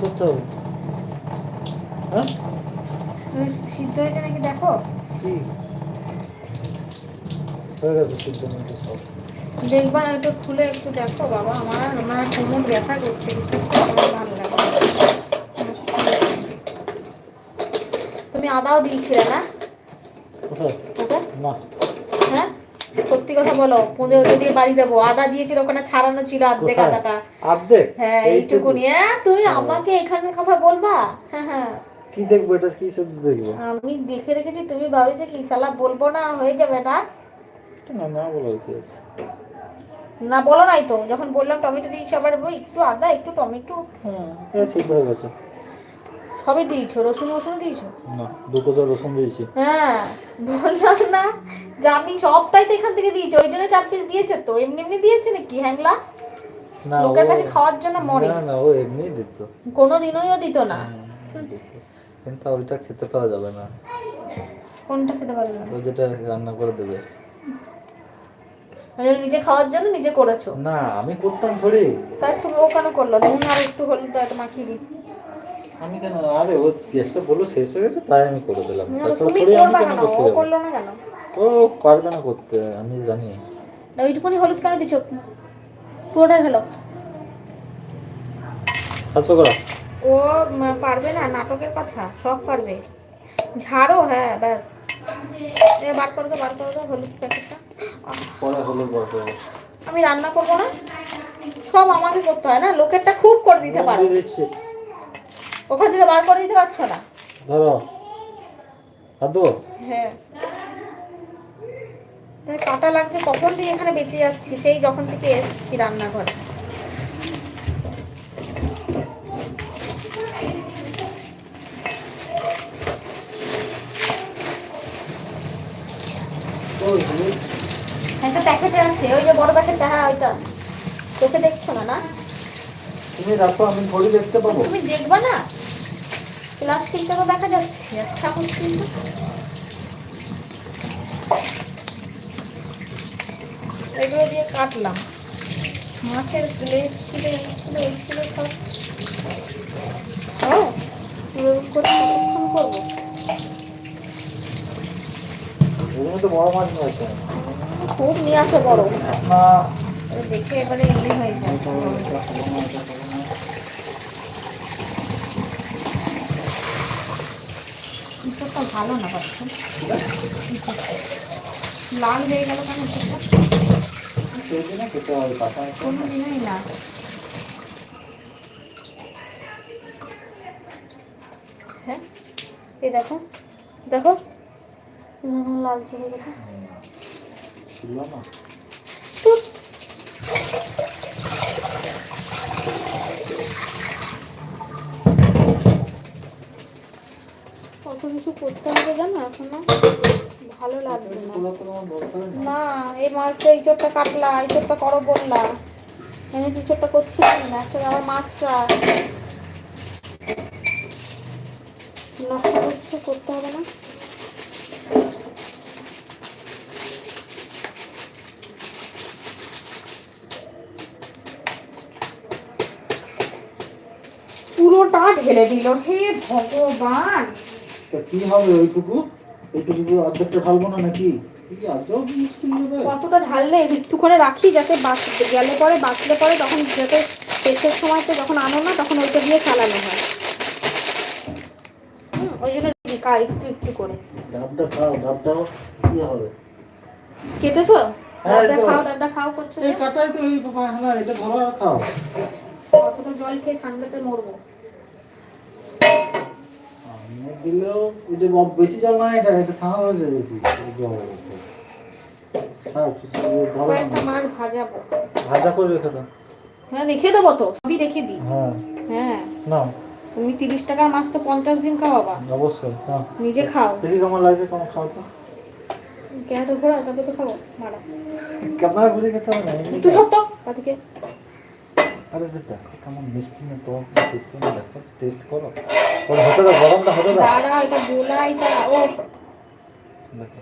করতে হবে? হ্যাঁ সিদ্ধ হয়েছে নাকি দেখো। কি হয়ে গেছে সিদ্ধ নাকি সব? দেখবা একটু খুলে একটু দেখো বাবা, আমার কোমর ব্যথা করছে, বিশেষ করে আমার ভালো লাগে। তুমি আদাও দিয়েছিলে না কোথায়? ওকে? না হ্যাঁ সত্যি কথা বলো, পুঁদে ওটা দিয়ে বাড়ি দেবো। আদা দিয়েছিল ওখানে, ছাড়ানো ছিল অর্ধেক কোথায়? আদাটা। অর্ধেক? হ্যাঁ এইটুকু? এইটুকুনি। হ্যাঁ তুমি আমাকে এখানের কথা বলবা? হ্যাঁ হ্যাঁ কি দেখবো এটা? কি শুধু দেখবো? আমি দেখে রেখেছি, তুমি ভাবেছো কি সালা বলবো না হয়ে যাবে না? না না বলো ইতিহাস। না বলো নাই তো, যখন বললাম টমেটো দিয়েছি আবার বলো একটু আদা একটু টমেটো। হ্যাঁ সিদ্ধ হয়ে গেছে। সবই দিয়েছো, রসুন রসুন দিয়েছো? না 2 কোচা রসুন দিয়েছি। হ্যাঁ বললাম না যে আমি সবটাই তো এখান থেকে দিয়েছি, ওই জন্য 4 পিস দিয়েছে। তো এমনি এমনি দিয়েছে নাকি হ্যাংলা? না লোকের ও কাছে খাওয়ার জন্য মরে। না না ও এমনি দিত। কোনোদিনও দিত না। দিত। কিন্তু ওইটা খেতে পারা যাবে না। কোনটা খেতে পারবে না? ও যেটা রান্না করে দেবে। মানে নিজে খাওয়ার জন্য নিজে করেছো? না আমি করতাম থোড়ি। তাই তুমি ও কেন করলো? নুন আর একটু হলুদ একটু মাখিয়ে দিই। আমি কেন? আরে ও গ্যাসটা বললো শেষ হয়ে গেছে তাই আমি করে দিলাম। তাছাড়া তুমি থোড়ি আমি করবা কেন কেন? করতে ও যাবো? করলো না কেন? ও পারবে না করতে আমি জানি। ওইটুকুনি হলুদ কেন দিচ্ছ? পুরোটা খেলো। হালকা করা। ও পারবে না, নাটকের কথা সব পারবে। ঝাড়ো, হ্যাঁ ব্যাস। বার করে দাও, বার করে দাও হলুদ প্যাকেটটা। পরে হলো বলতে হবে। আমি রান্না করবো না, সব আমাকে করতে হয় না? লোকেরটা খুব করে দিতে পারো, দিচ্ছি। ওখান থেকে বার করে দিতে পারছো না? ধরো হাত দেবো। হ্যাঁ কাটা লাগছে কখন থেকে এখানে বেঁচে যাচ্ছি, সেই যখন থেকে এসেছি রান্নাঘরে। একটা প্যাকেটে আছে, ওই যে বড় প্যাকেটটা, হ্যাঁ ওইটা। চোখে দেখছো না? না তুমি রাখো আমি থোড়ি দেখতে পাবো। তুমি দেখবা না, প্লাস্টিকটা তো দেখা যাচ্ছে। আচ্ছা কিন্তু এগুলো দিয়ে কাটলাম, মাছের লেজ ছিল এই ছিল ওই ছিল সব। হ্যাঁ এরকম করে কতক্ষণ করবো? এগুলো তো বড় মাছ নয় তো। খুব নিয়ে আসো বড়, না দেখে এবারে এমনি হয়ে যায়। ইঁচড়টা ভালো না পাচ্ছি, লাল হয়ে গেল কেন ইঁচড়টা? কোনো দিনই না। হ্যাঁ এই দেখো দেখো লাল ছিল দেখো। কত কিছু করতে হবে জানো এখনো, ভালো লাগবে না। না এই মাছটা এই চোরটা কাটলা, এই চোরটা করো বললা, আমি দু চোরটা করছি না, একটা আবার মাছটা নষ্ট করছে, করতে হবে না? পুরোটা ঢেলে দিল, হে ভগবান। কি হবে ওইটুকু? এইটুকু অর্ধেকটা ঢালবো না নাকি? কতটা ঢাললে একটু করে রাখি, যাতে গেলে পরে বাঁচলে পরে তখন যাতে শেষের সময় তো যখন আনো না তখন ওইটা দিয়ে চালানো হয়। ওই জন্য একটু একটু করে ডাবটা খাও। ডাবটাও কি হবে? কেটেছো? হ্যাঁ ডাবটা খাও করছো এই কাটাই তো এই না এটা ধরো আর খাও। কতটা জল খেয়ে ঠান্ডাতে মরবো। আমি দিলেও এই যে বেশি জল না, এটা এটা ঠান্ডা হয়ে যাবে বেশি জল। কয়েকটা মাছ ভাজাবো। ভাজা করে রেখে দাও। হ্যাঁ রেখে দেবো তো, সবই রেখে দিই। হ্যাঁ হ্যাঁ না তুমি 30 টাকার মাছ তো 50 দিন খাওয়াবা। অবশ্যই হ্যাঁ। নিজে খাও। দেখি কেমন লাগছে, কেমন খাও তো। ক্যারেটে ঘোরা তবে তো খাবো মারা। ক্যামেরা ঘুরে খেতে হবে না একটু ছোট্ট কাটিকে। আরে দেখো কেমন মিষ্টি না তো, দেখতে না, দেখো টেস্ট করো। ওর হতে দাও, গরমটা হতে দাও। দাঁড়া এটা গোলাই তা ও দেখো